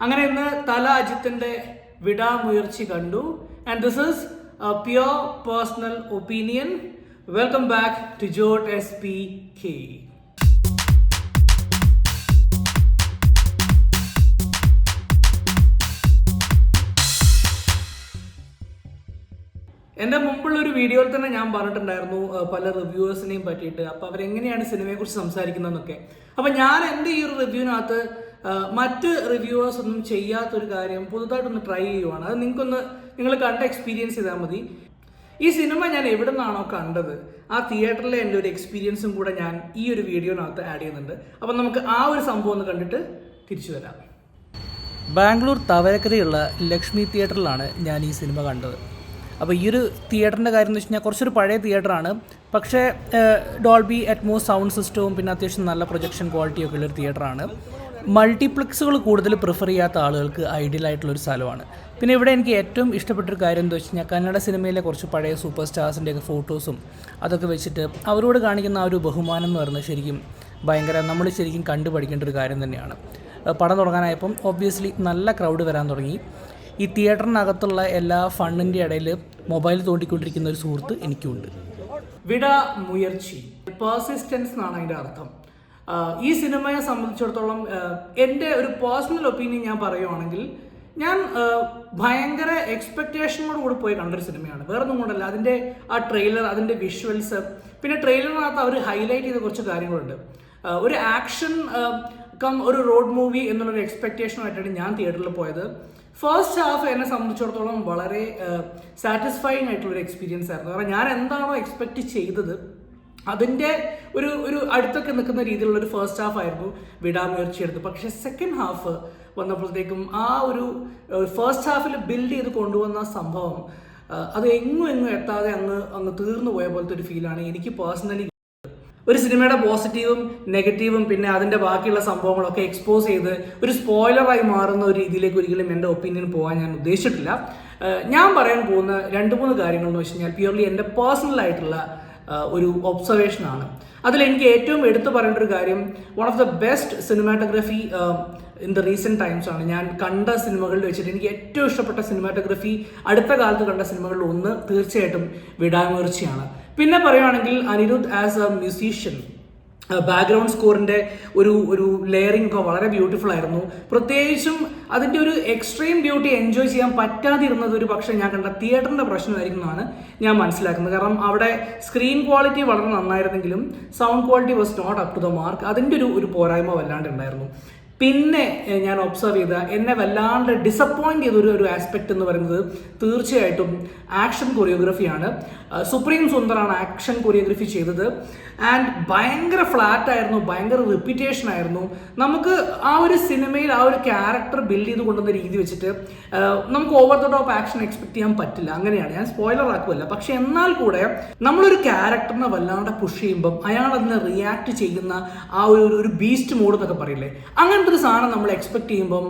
അങ്ങനെ ഇന്ന് തല അജിത്തിന്റെ വിടാമുയർച്ചി കണ്ടു. And this is a pure personal opinion. Welcome back to Jot SPK. എൻ്റെ മുമ്പുള്ള ഒരു വീഡിയോയിൽ തന്നെ ഞാൻ പറഞ്ഞിട്ടുണ്ടായിരുന്നു പല റിവ്യൂവേഴ്സിനെയും പറ്റിയിട്ട്. അപ്പോൾ അവരെങ്ങനെയാണ് സിനിമയെക്കുറിച്ച് സംസാരിക്കുന്നതെന്നൊക്കെ. അപ്പോൾ ഞാൻ എൻ്റെ ഈ ഒരു റിവ്യൂവിനകത്ത് മറ്റ് റിവ്യൂവേഴ്സ് ഒന്നും ചെയ്യാത്തൊരു കാര്യം പുതുതായിട്ടൊന്ന് ട്രൈ ചെയ്യുവാണ്. അത് നിങ്ങൾ കണ്ട് എക്സ്പീരിയൻസ് ചെയ്താൽ മതി. ഈ സിനിമ ഞാൻ എവിടെ നിന്നാണോ കണ്ടത് ആ തിയേറ്ററിലെ എൻ്റെ ഒരു എക്സ്പീരിയൻസും കൂടെ ഞാൻ ഈ ഒരു വീഡിയോനകത്ത് ആഡ് ചെയ്യുന്നുണ്ട്. അപ്പം നമുക്ക് ആ ഒരു സംഭവം ഒന്ന് കണ്ടിട്ട് തിരിച്ചു വരാം. ബാംഗ്ലൂർ തവരക്കരയുള്ള ലക്ഷ്മി തിയേറ്ററിലാണ് ഞാൻ ഈ സിനിമ കണ്ടത്. അപ്പോൾ ഈ ഒരു തിയേറ്ററിൻ്റെ കാര്യം എന്ന് വെച്ച് കഴിഞ്ഞാൽ കുറച്ചൊരു പഴയ തിയേറ്ററാണ്. പക്ഷേ ഡോൾബി അറ്റ്മോസ് സൗണ്ട് സിസ്റ്റവും പിന്നെ അത്യാവശ്യം നല്ല പ്രൊജക്ഷൻ ക്വാളിറ്റിയൊക്കെ ഉള്ളൊരു തിയേറ്ററാണ്. മൾട്ടിപ്ലക്സുകൾ കൂടുതൽ പ്രിഫർ ചെയ്യാത്ത ആളുകൾക്ക് ഐഡിയൽ ആയിട്ടുള്ളൊരു സ്ഥലമാണ്. പിന്നെ ഇവിടെ എനിക്ക് ഏറ്റവും ഇഷ്ടപ്പെട്ടൊരു കാര്യം എന്താ വെച്ച് കഴിഞ്ഞാൽ കന്നഡ സിനിമയിലെ കുറച്ച് പഴയ സൂപ്പർ സ്റ്റാർസിൻ്റെയൊക്കെ ഫോട്ടോസും അതൊക്കെ വെച്ചിട്ട് അവരോട് കാണിക്കുന്ന ആ ഒരു ബഹുമാനം എന്ന് പറയുന്നത് ശരിക്കും നമ്മൾ ശരിക്കും കണ്ടുപഠിക്കേണ്ട ഒരു കാര്യം തന്നെയാണ്. പടം തുടങ്ങാനായപ്പം ഒബ്വിയസ്ലി നല്ല ക്രൗഡ് വരാൻ തുടങ്ങി. ഈ തിയേറ്ററിനകത്തുള്ള എല്ലാ ഫണ്ടിൻ്റെ ഇടയിൽ മൊബൈൽ തോണ്ടിക്കൊണ്ടിരിക്കുന്ന ഒരു സുഹൃത്ത് എനിക്കുണ്ട്. വിടാമുയർച്ചി, പെർസിസ്റ്റൻസ് എന്നാണ് അതിൻ്റെ അർത്ഥം. ഈ സിനിമയെ സംബന്ധിച്ചിടത്തോളം എൻ്റെ ഒരു പേഴ്സണൽ ഒപ്പീനിയൻ ഞാൻ പറയുവാണെങ്കിൽ ഞാൻ ഭയങ്കര എക്സ്പെക്റ്റേഷനോട് കൂടി പോയി കണ്ടൊരു സിനിമയാണ്. വേറൊന്നും കൊണ്ടല്ല, അതിൻ്റെ ആ ട്രെയിലർ, അതിൻ്റെ വിഷ്വൽസ്, പിന്നെ ട്രെയിലറിനകത്ത് അവർ ഹൈലൈറ്റ് ചെയ്ത കുറച്ച് കാര്യങ്ങളുണ്ട്. ഒരു ആക്ഷൻ ഒരു റോഡ് മൂവി എന്നുള്ളൊരു എക്സ്പെക്റ്റേഷനുമായിട്ടാണ് ഞാൻ തിയേറ്ററിൽ പോയത്. ഫസ്റ്റ് ഹാഫ് എന്നെ സംബന്ധിച്ചിടത്തോളം വളരെ സാറ്റിസ്ഫൈങ് ആയിട്ടുള്ളൊരു എക്സ്പീരിയൻസ് ആയിരുന്നു. കാരണം ഞാൻ എന്താണോ എക്സ്പെക്റ്റ് ചെയ്തത് അതിൻ്റെ ഒരു അടുത്തൊക്കെ നിൽക്കുന്ന രീതിയിലുള്ള ഒരു ഫസ്റ്റ് ഹാഫ് ആയിരുന്നു വിടാമുയർച്ചി എടുത്ത്. പക്ഷേ സെക്കൻഡ് ഹാഫ് വന്നപ്പോഴത്തേക്കും ആ ഒരു ഫസ്റ്റ് ഹാഫിൽ ബിൽഡ് ചെയ്ത് കൊണ്ടുവന്ന സംഭവം അത് എങ്ങും എത്താതെ അങ്ങ് തീർന്നു പോയ പോലത്തെ ഒരു ഫീലാണ് എനിക്ക് പേഴ്സണലി. ഒരു സിനിമയുടെ പോസിറ്റീവും നെഗറ്റീവും പിന്നെ അതിൻ്റെ ബാക്കിയുള്ള സംഭവങ്ങളൊക്കെ എക്സ്പോസ് ചെയ്ത് ഒരു സ്പോയിലറായി മാറുന്ന ഒരു രീതിയിലേക്ക് ഒരിക്കലും എൻ്റെ ഒപ്പീനിയൻ പോകാൻ ഞാൻ ഉദ്ദേശിച്ചിട്ടില്ല. ഞാൻ പറയാൻ പോകുന്ന 2-3 കാര്യങ്ങൾ എന്ന് വെച്ച് കഴിഞ്ഞാൽ പ്യൂർലി എൻ്റെ പേഴ്സണലായിട്ടുള്ള ഒരു ഒബ്സർവേഷനാണ്. അതിലെനിക്ക് ഏറ്റവും എടുത്തു പറയേണ്ട ഒരു കാര്യം, one of the best cinematography in the recent times ആണ്. ഞാൻ കണ്ട സിനിമകളിൽ വെച്ചിട്ട് എനിക്ക് ഏറ്റവും ഇഷ്ടപ്പെട്ട സിനിമാറ്റോഗ്രഫി അടുത്ത കാലത്ത് കണ്ട സിനിമകളിൽ ഒന്ന് തീർച്ചയായിട്ടും വിടാമുയർച്ചയാണ്. പിന്നെ പറയുകയാണെങ്കിൽ Anirudh as a musician, background സ്കോറിൻ്റെ ഒരു ലെയറിംഗ് ഒക്കെ വളരെ ബ്യൂട്ടിഫുൾ ആയിരുന്നു. പ്രത്യേകിച്ചും അതിൻ്റെ ഒരു എക്സ്ട്രീം ബ്യൂട്ടി എൻജോയ് ചെയ്യാൻ പറ്റാതിരുന്നത് ഒരു പക്ഷേ ഞാൻ കണ്ട തിയേറ്ററിൻ്റെ പ്രശ്നമായിരിക്കും എന്നാണ് ഞാൻ മനസ്സിലാക്കുന്നത്. കാരണം അവിടെ സ്ക്രീൻ ക്വാളിറ്റി വളരെ നന്നായിരുന്നെങ്കിലും sound quality was not up to the mark. അതിൻ്റെ ഒരു പോരായ്മ വല്ലാണ്ട് ഉണ്ടായിരുന്നു. പിന്നെ ഞാൻ ഒബ്സർവ് ചെയ്ത എന്നെ വല്ലാണ്ട് ഡിസപ്പോയിൻറ്റ് ചെയ്തൊരു ആസ്പെക്റ്റ് എന്ന് പറയുന്നത് തീർച്ചയായിട്ടും ആക്ഷൻ കൊറിയോഗ്രഫിയാണ്. സുപ്രീം സുന്ദറാണ് ആക്ഷൻ കൊറിയോഗ്രഫി ചെയ്തത്. ആൻഡ് ഭയങ്കര ഫ്ലാറ്റ് ആയിരുന്നു, ഭയങ്കര റിപ്പീറ്റേഷൻ ആയിരുന്നു. നമുക്ക് ആ ഒരു സിനിമയിൽ ആ ഒരു ക്യാരക്ടർ ബിൽഡ് ചെയ്ത് കൊണ്ടുവന്ന രീതി വെച്ചിട്ട് നമുക്ക് over the top action expect ചെയ്യാൻ പറ്റില്ല. അങ്ങനെയാണ്, ഞാൻ സ്പോയിലർ ആക്കുമല്ല. പക്ഷെ എന്നാൽ കൂടെ നമ്മളൊരു ക്യാരക്ടറിനെ വല്ലാണ്ട് പുഷ് ചെയ്യുമ്പം അയാൾ അതിനെ റിയാക്ട് ചെയ്യുന്ന ആ ഒരു ബീസ്റ്റ് മോഡ് എന്നൊക്കെ പറയില്ലേ, അങ്ങനത്തെ ഒരു സാധനം നമ്മൾ എക്സ്പെക്ട് ചെയ്യുമ്പം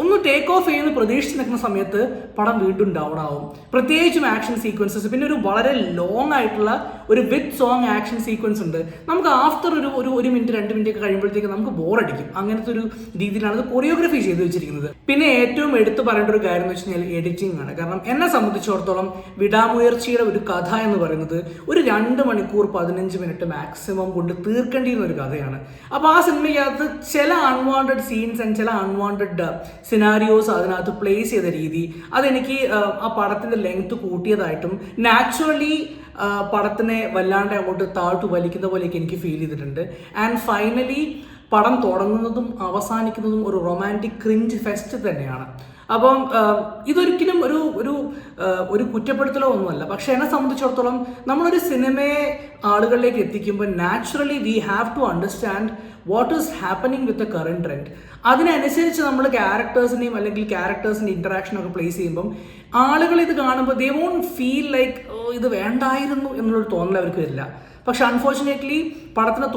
ഒന്ന് ടേക്ക് ഓഫ് ചെയ്യുന്ന പ്രതീക്ഷിച്ച് നിൽക്കുന്ന സമയത്ത് പടം വീണ്ടും ഡൗൺ ആവും. പ്രത്യേകിച്ചും ആക്ഷൻ സീക്വൻസസ്, പിന്നെ ഒരു വളരെ ലോങ് ആയിട്ടുള്ള ഒരു വിത്ത് സോങ് ആക്ഷൻ സീക്വൻസ് ഉണ്ട്. നമുക്ക് ആഫ്റ്റർ ഒരു മിനിറ്റ് 2 മിനിറ്റ് ഒക്കെ കഴിയുമ്പോഴത്തേക്ക് നമുക്ക് ബോറടിക്കും. അങ്ങനത്തെ ഒരു രീതിയിലാണ് അത് കൊറിയോഗ്രഫി ചെയ്ത് വെച്ചിരിക്കുന്നത്. പിന്നെ ഏറ്റവും എടുത്തു പറയേണ്ട ഒരു കാര്യം എന്ന് വെച്ച് കഴിഞ്ഞാൽ എഡിറ്റിംഗ് ആണ്. കാരണം എന്നെ സംബന്ധിച്ചിടത്തോളം വിടാമുയർച്ചയുടെ ഒരു കഥ എന്ന് പറയുന്നത് ഒരു 2 മണിക്കൂർ 15 മിനിറ്റ് മാക്സിമം കൊണ്ട് തീർക്കേണ്ടിയിരുന്ന ഒരു കഥയാണ്. അപ്പോൾ ആ സിനിമയ്ക്കകത്ത് ചില അൺവാണ്ടഡ് സീൻസ് ആൻഡ് ചില അൺവാണ്ടഡ് സിനാരിയോസ് അതിനകത്ത് പ്ലേസ് ചെയ്ത രീതി അതെനിക്ക് ആ പടത്തിൻ്റെ ലെങ്ത് കൂട്ടിയതായിട്ടും നാച്ചുറലി പടത്തിനെ വല്ലാണ്ട് അങ്ങോട്ട് താഴ്ത്തു വലിക്കുന്ന പോലെയൊക്കെ എനിക്ക് ഫീൽ ചെയ്തിട്ടുണ്ട്. ആൻഡ് ഫൈനലി പടം തുടങ്ങുന്നതും അവസാനിക്കുന്നതും ഒരു റൊമാൻറ്റിക് ക്രിഞ്ച് ഫെസ്റ്റ് തന്നെയാണ്. അപ്പം ഇതൊരിക്കലും ഒരു കുറ്റപ്പെടുത്തലോ ഒന്നുമല്ല. പക്ഷെ എന്നെ സംബന്ധിച്ചിടത്തോളം നമ്മളൊരു സിനിമയെ ആളുകളിലേക്ക് എത്തിക്കുമ്പോൾ naturally we have to understand what is happening with the current trend. അതിനനുസരിച്ച് നമ്മൾ ക്യാരക്ടേഴ്സിനെയും അല്ലെങ്കിൽ ക്യാരക്ടേഴ്സിൻ്റെ ഇൻറ്ററാക്ഷനൊക്കെ പ്ലേസ് ചെയ്യുമ്പം ആളുകൾ ഇത് കാണുമ്പോൾ ദേ വോണ്ട് ഫീൽ ലൈക്ക് ഇത് വേണ്ടായിരുന്നു എന്നുള്ളൊരു തോന്നൽ അവർക്ക് വരില്ല. പക്ഷെ അൺഫോർച്ചുനേറ്റ്ലി പടത്തിൻ്റെ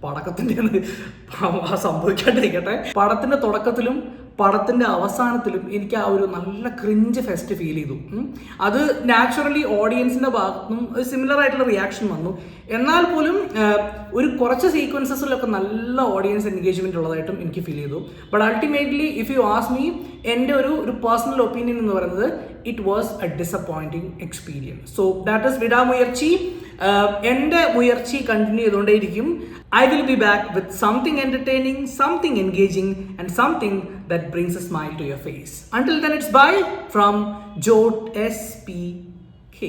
പടക്കത്തിൻ്റെ സംഭവിക്കാണ്ടിരിക്കട്ടെ, പടത്തിൻ്റെ തുടക്കത്തിലും പടത്തിൻ്റെ അവസാനത്തിലും എനിക്ക് ആ ഒരു നല്ല ക്രിഞ്ച് ഫെസ്റ്റ് ഫീൽ ചെയ്തു. അത് നാച്ചുറലി ഓഡിയൻസിൻ്റെ ഭാഗത്തുനിന്നും സിമിലർ ആയിട്ടുള്ള റിയാക്ഷൻ വന്നു. എന്നാൽ പോലും ഒരു കുറച്ച് സീക്വൻസസിലൊക്കെ നല്ല ഓഡിയൻസ് എൻഗേജ്മെൻറ്റ് ഉള്ളതായിട്ടും എനിക്ക് ഫീൽ ചെയ്തു. But ultimately if you ask me, എൻ്റെ ഒരു പേഴ്സണൽ ഒപ്പീനിയൻ എന്ന് പറയുന്നത് it was A disappointing experience. So that is വിടാ മുയർച്ചി. എൻ്റെ മുയർച്ചി continue ചെയ്തുകൊണ്ടേയിരിക്കും. I will be back with something entertaining, something engaging, and something that brings a smile to your face. Until then, it's bye from Jot SPK.